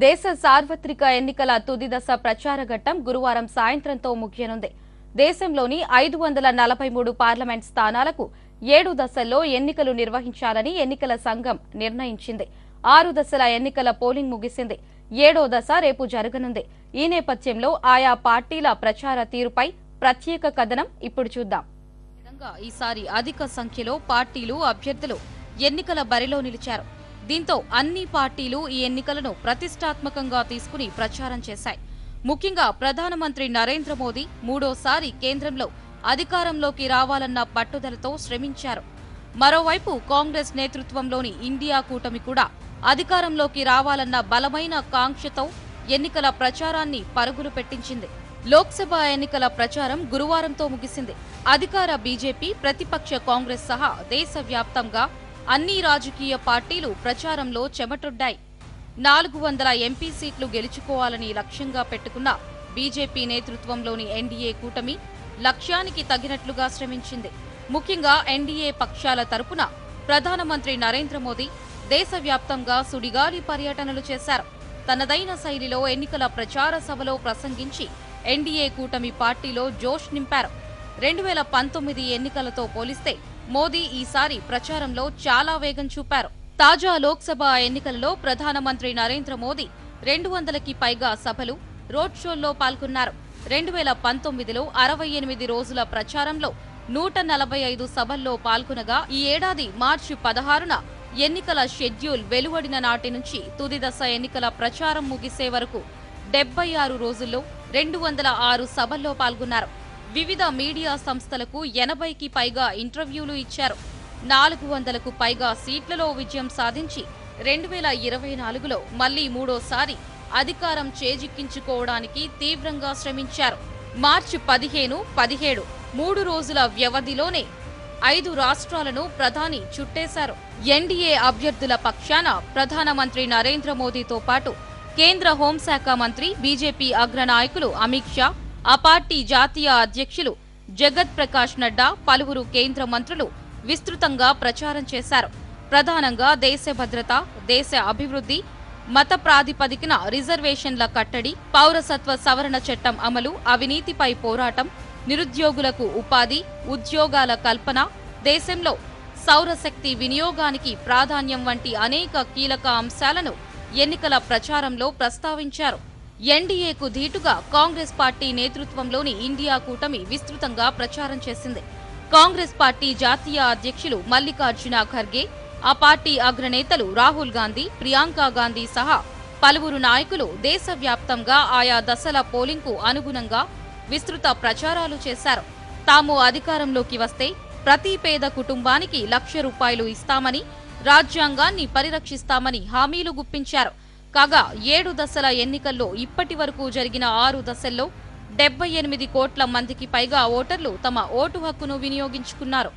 దేశ సార్వత్రిక ఎన్నికల తుది దశ ప్రచార ఘట్టం గురువారం సాయంత్రంతో ముగియనుంది. దేశంలోని 543 పార్లమెంట్ స్థానాలకు 7 దశల్లో ఎన్నికలు నిర్వహించాలని ఎన్నికల సంఘం నిర్ణయించింది. 6 దశల ఎన్నికల పోలింగ్ ముగిసింది. 7వ దశ రేపు జరగనుంది. ఈ నేపథ్యంలో ఆయా పార్టీల ప్రచార తీరుపై ప్రత్యేక కథనం ఇప్పుడు చూద్దాం. ఈసారి అధిక సంఖ్యలో పార్టీలు అభ్యర్థులు ఎన్నికల బరిలో నిలిచారు. దీంతో అన్ని పార్టీలు ఈ ఎన్నికలను ప్రతిష్టాత్మకంగా తీసుకుని ప్రచారం చేశాయి. ముఖ్యంగా ప్రధానమంత్రి నరేంద్ర మోదీ మూడోసారి కేంద్రంలో అధికారంలోకి రావాలన్న పట్టుదలతో శ్రమించారు. మరోవైపు కాంగ్రెస్ నేతృత్వంలోని ఇండియా కూటమి కూడా అధికారంలోకి రావాలన్న బలమైన కాంక్షతో ఎన్నికల ప్రచారాన్ని పరుగులు పెట్టించింది. లోక్సభ ఎన్నికల ప్రచారం గురువారంతో ముగిసింది. అధికార బీజేపీ, ప్రతిపక్ష కాంగ్రెస్ సహా దేశవ్యాప్తంగా అన్ని రాజకీయ పార్టీలు ప్రచారంలో చెమటొడ్డాయి. 400 ఎంపీ సీట్లు గెలుచుకోవాలని లక్ష్యంగా పెట్టుకున్న బీజేపీ నేతృత్వంలోని ఎన్డీఏ కూటమి లక్ష్యానికి తగినట్లుగా శ్రమించింది. ముఖ్యంగా ఎన్డీఏ పక్షాల తరపున ప్రధానమంత్రి నరేంద్ర మోదీ దేశవ్యాప్తంగా సుడిగాలి పర్యటనలు చేశారు. తనదైన శైలిలో ఎన్నికల ప్రచార సభలో ప్రసంగించి ఎన్డీఏ కూటమి పార్టీలో జోష్ నింపారు. 2019 ఎన్నికలతో పోలిస్తే మోదీ ఈసారి ప్రచారంలో చాలా వేగం చూపారు. తాజా లోక్సభ ఎన్నికలలో ప్రధానమంత్రి నరేంద్ర మోదీ 200కి పైగా సభలు, రోడ్ షోల్లో పాల్గొన్నారు. 2019లో 68 రోజుల ప్రచారంలో 145 సభల్లో పాల్గొనగా ఈ ఏడాది మార్చి 16న ఎన్నికల షెడ్యూల్ వెలువడిన నాటి నుంచి తుది దశ ఎన్నికల ప్రచారం ముగిసే వరకు 76 రోజుల్లో 206 సభల్లో పాల్గొన్నారు. వివిధ మీడియా సంస్థలకు 80కి పైగా ఇంటర్వ్యూలు ఇచ్చారు. 400కు పైగా సీట్లలో విజయం సాధించి 2024లో మళ్లీ మూడోసారి అధికారం చేజిక్కించుకోవడానికి తీవ్రంగా శ్రమించారు. మార్చి 15, 17 3 రోజుల వ్యవధిలోనే 5 రాష్ట్రాలను ప్రధాని చుట్టేశారు. ఎన్డీఏ అభ్యర్థుల పక్షాన ప్రధానమంత్రి నరేంద్ర మోదీతో పాటు కేంద్ర హోంశాఖ మంత్రి, బీజేపీ అగ్రనాయకులు అమిత్ షా, ఆ పార్టీ జాతీయ అధ్యక్షులు జగత్ ప్రకాష్ నడ్డా, పలువురు కేంద్ర మంత్రులు విస్తృతంగా ప్రచారం చేశారు. ప్రధానంగా దేశ భద్రత, దేశ అభివృద్ధి, మత ప్రాతిపదికన రిజర్వేషన్ల కట్టడి, పౌరసత్వ సవరణ చట్టం అమలు, అవినీతిపై పోరాటం, నిరుద్యోగులకు ఉపాధి, ఉద్యోగాల కల్పన, దేశంలో సౌరశక్తి వినియోగానికి ప్రాధాన్యం వంటి అనేక కీలక అంశాలను ఎన్నికల ప్రచారంలో ప్రస్తావించారు. ఎన్డీఏకు ధీటుగా కాంగ్రెస్ పార్టీ నేతృత్వంలోని ఇండియా కూటమి విస్తృతంగా ప్రచారం చేసింది. కాంగ్రెస్ పార్టీ జాతీయ అధ్యక్షులు మల్లికార్జున ఖర్గే, ఆ పార్టీ అగ్రనేతలు రాహుల్ గాంధీ, ప్రియాంక గాంధీ సహా పలువురు నాయకులు దేశవ్యాప్తంగా ఆయా దశల పోలింగ్కు అనుగుణంగా విస్తృత ప్రచారాలు చేశారు. తాము అధికారంలోకి వస్తే ప్రతి పేద కుటుంబానికి ₹1,00,000 ఇస్తామని, రాజ్యాంగాన్ని పరిరక్షిస్తామని హామీలు గుప్పించారు. కాగా 7 దశల ఎన్నికల్లో ఇప్పటి వరకు జరిగిన 6 దశల్లో 78 కోట్ల మందికి పైగా ఓటర్లు తమ ఓటు హక్కును వినియోగించుకున్నారు.